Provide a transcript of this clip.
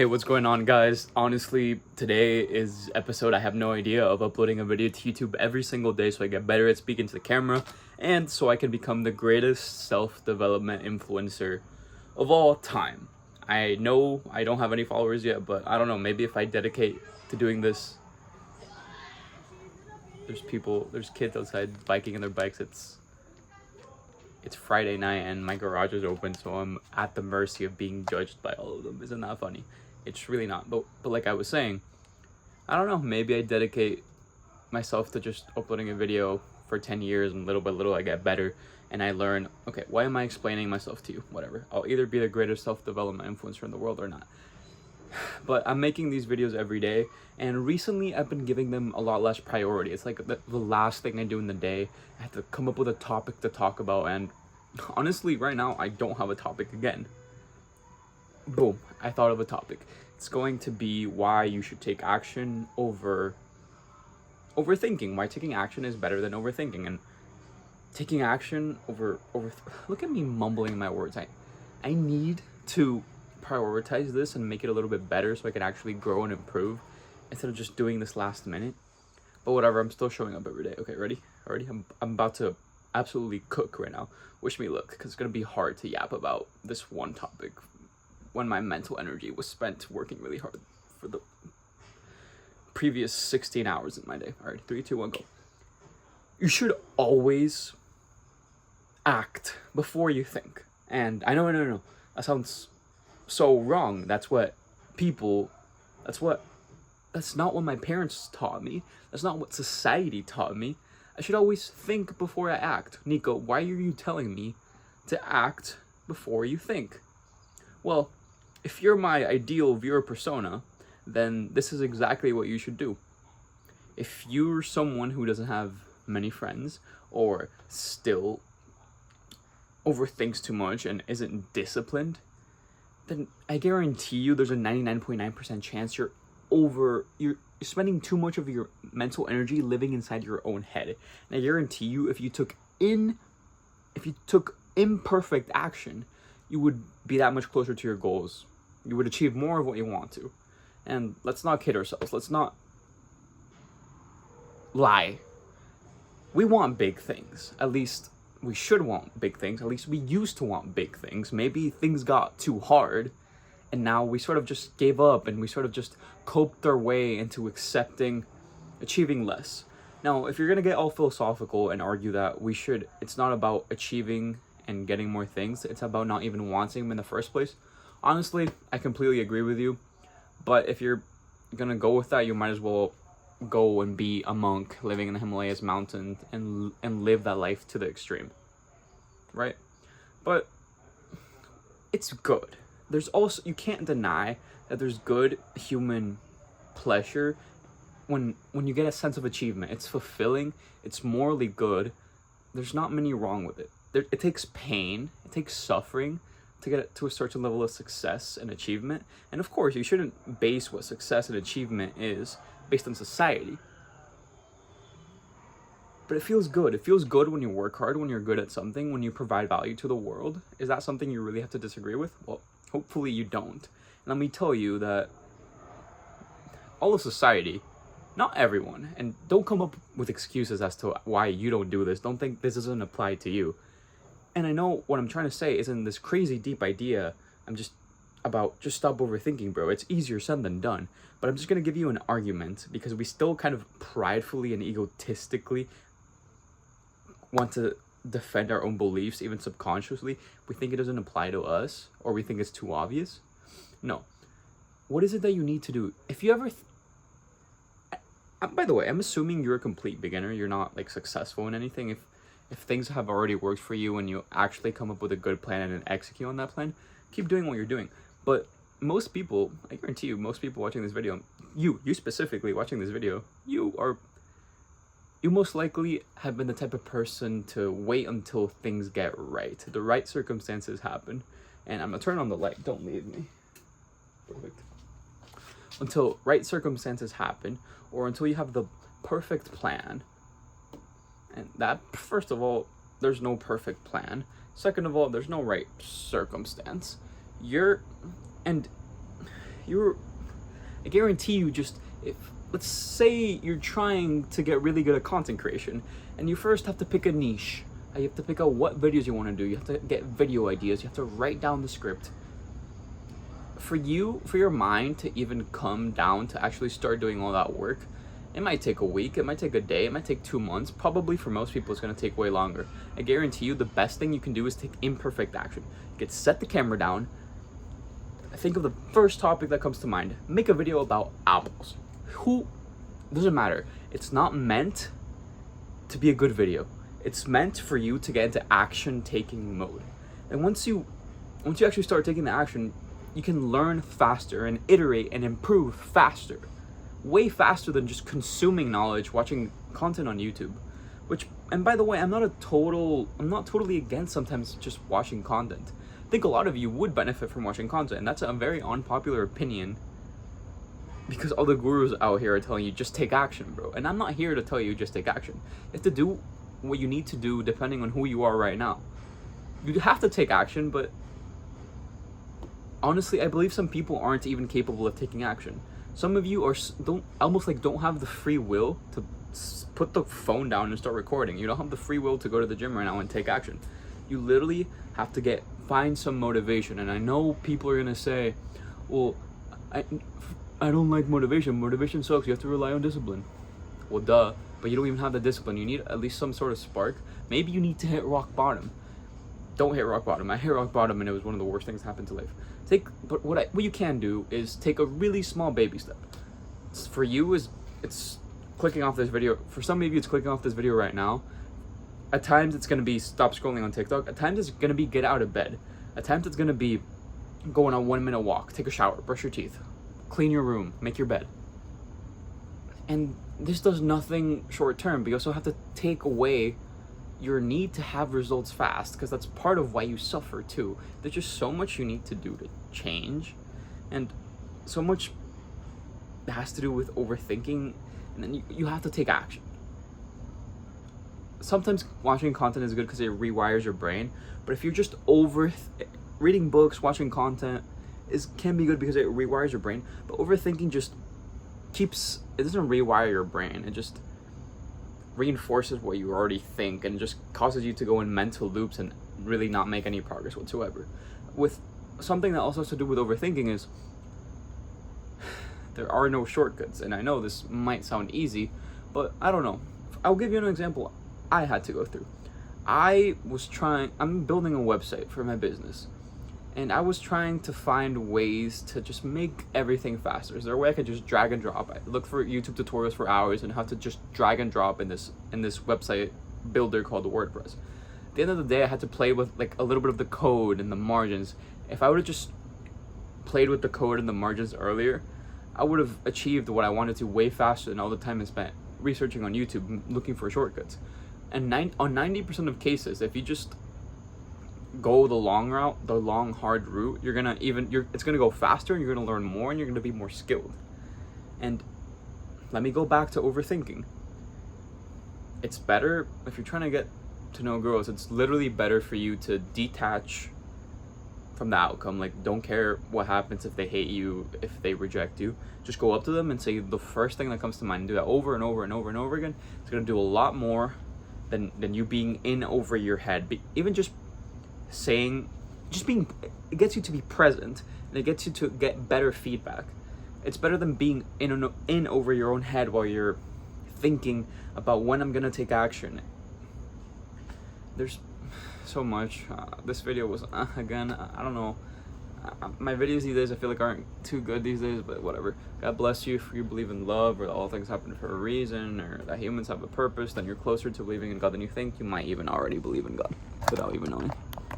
Hey, what's going on, guys? Honestly, today is episode I have no idea of uploading a video to YouTube every single day so I get better at speaking to the camera and so I can become the greatest self-development influencer of all time. I know I don't have any followers yet, but I don't know, maybe if I dedicate to doing this. There's kids outside biking on their bikes. It's Friday night and my garage is open, so I'm at the mercy of being judged by all of them. Isn't that funny? It's really not. But like I was saying, I don't know, maybe I dedicate myself to just uploading a video for 10 years, and little by little I get better and I learn, okay, why am I explaining myself to you? Whatever. I'll either be the greatest self-development influencer in the world or not. But I'm making these videos every day, and recently I've been giving them a lot less priority. It's like the last thing I do in the day. I have to come up with a topic to talk about, and honestly, right now, I don't have a topic again. Boom, I thought of a topic. It's going to be why you should take action over overthinking. Why taking action is better than overthinking. And taking action over look at me mumbling my words. I need to prioritize this and make it a little bit better so I can actually grow and improve instead of just doing this last minute. But whatever, I'm still showing up every day. Okay, ready? I'm about to absolutely cook right now. Wish me luck, because it's gonna be hard to yap about this one topic when my mental energy was spent working really hard for the previous 16 hours in my day. All right, 3, 2, 1, go. You should always act before you think. And I know, no, that sounds so wrong. That's not what my parents taught me. That's not what society taught me. I should always think before I act. Nico, why are you telling me to act before you think? Well, if you're my ideal viewer persona, then this is exactly what you should do. If you're someone who doesn't have many friends or still overthinks too much and isn't disciplined, then I guarantee you there's a 99.9% chance you're spending too much of your mental energy living inside your own head. And I guarantee you if you took imperfect action, you would be that much closer to your goals. You would achieve more of what you want to. And let's not kid ourselves. Let's not lie. We want big things. At least we should want big things. At least we used to want big things. Maybe things got too hard, and now we sort of just gave up and we sort of just coped our way into achieving less. Now, if you're going to get all philosophical and argue that it's not about achieving and getting more things, it's about not even wanting them in the first place. Honestly, I completely agree with you. But if you're going to go with that, you might as well go and be a monk living in the Himalayas mountains and live that life to the extreme. Right? But it's good. There's also, you can't deny that there's good human pleasure when you get a sense of achievement. It's fulfilling, it's morally good. There's not many wrong with it. It takes pain, it takes suffering to get to a certain level of success and achievement. And of course, you shouldn't base what success and achievement is based on society. But it feels good. It feels good when you work hard, when you're good at something, when you provide value to the world. Is that something you really have to disagree with? Well, hopefully you don't. And let me tell you that all of society, not everyone, and don't come up with excuses as to why you don't do this. Don't think this doesn't apply to you. And I know what I'm trying to say isn't this crazy deep idea. Just stop overthinking, bro. It's easier said than done. But I'm just going to give you an argument because we still kind of pridefully and egotistically want to defend our own beliefs, even subconsciously. We think it doesn't apply to us, or we think it's too obvious. No. What is it that you need to do? If you ever... by the way, I'm assuming you're a complete beginner. You're not like successful in anything. If things have already worked for you and you actually come up with a good plan and then execute on that plan, keep doing what you're doing. But most people, I guarantee you, most people watching this video, you specifically watching this video, you most likely have been the type of person to wait until things get right. The right circumstances happen. And I'm gonna turn on the light. Don't leave me. Perfect. Until right circumstances happen, or until you have the perfect plan. And that, first of all, there's no perfect plan. Second of all, there's no right circumstance. And I guarantee you, just if let's say you're trying to get really good at content creation, and you first have to pick a niche. You have to pick out what videos you want to do. You have to get video ideas. You have to write down the script. For your mind to even come down to actually start doing all that work, it might take a week, it might take a day, it might take 2 months. Probably for most people, it's going to take way longer. I guarantee you, the best thing you can do is take imperfect action. Set the camera down. Think of the first topic that comes to mind. Make a video about apples. Doesn't matter. It's not meant to be a good video. It's meant for you to get into action-taking mode. And once you actually start taking the action, you can learn faster and iterate and improve faster. Way faster than just consuming knowledge, watching content on YouTube. And by the way, I'm not totally against sometimes just watching content. I think a lot of you would benefit from watching content, and that's a very unpopular opinion, because all the gurus out here are telling you just take action, bro. And I'm not here to tell you just take action. You have to do what you need to do depending on who you are right now. You have to take action, but honestly, I believe some people aren't even capable of taking action. Some of you don't have the free will to put the phone down and start recording. You don't have the free will to go to the gym right now and take action. You literally have to find some motivation. And I know people are gonna say, well, I don't like motivation. Motivation sucks. You have to rely on discipline. Well, duh. But you don't even have the discipline. You need at least some sort of spark. Maybe you need to hit rock bottom. Don't hit rock bottom. I hit rock bottom, and it was one of the worst things that happened to life. But what you can do is take a really small baby step. For you, it's clicking off this video. For some of you, it's clicking off this video right now. At times, it's gonna be stop scrolling on TikTok. At times, it's gonna be get out of bed. At times, it's gonna be go on a 1-minute walk, take a shower, brush your teeth, clean your room, make your bed. And this does nothing short term, but you also have to take away your need to have results fast, because that's part of why you suffer too. There's just so much you need to do to change, and so much has to do with overthinking, and then you have to take action. Sometimes watching content is good because it rewires your brain, but if you're just reading books, watching content can be good because it rewires your brain, but overthinking just it doesn't rewire your brain. It just reinforces what you already think, and just causes you to go in mental loops and really not make any progress whatsoever. With something that also has to do with overthinking is there are no shortcuts. And I know this might sound easy, but I don't know. I'll give you an example I had to go through. I'm building a website for my business, and I was trying to find ways to just make everything faster. Is there a way I could just drag and drop? I looked for YouTube tutorials for hours and how to just drag and drop in this website builder called WordPress. At the end of the day, I had to play with like a little bit of the code and the margins. If I would have just played with the code and the margins earlier, I would have achieved what I wanted to way faster than all the time I spent researching on YouTube looking for shortcuts. And on 90% of cases, if you just go the long route, the long hard route, it's gonna go faster, and you're gonna learn more, and you're gonna be more skilled. And let me go back to overthinking. It's better if you're trying to get to know girls. It's literally better for you to detach from the outcome. Like, don't care what happens if they hate you, if they reject you. Just go up to them and say the first thing that comes to mind. Do that over and over and over and over again. It's gonna do a lot more than you being in over your head. Even just it gets you to be present, and it gets you to get better feedback. It's better than being in over your own head while you're thinking about when I'm gonna take action. There's so much. This video was again, I don't know. My videos these days I feel like aren't too good these days, but whatever. God bless you if you believe in love, or that all things happen for a reason, or that humans have a purpose. Then you're closer to believing in God than you think. You might even already believe in God without even knowing.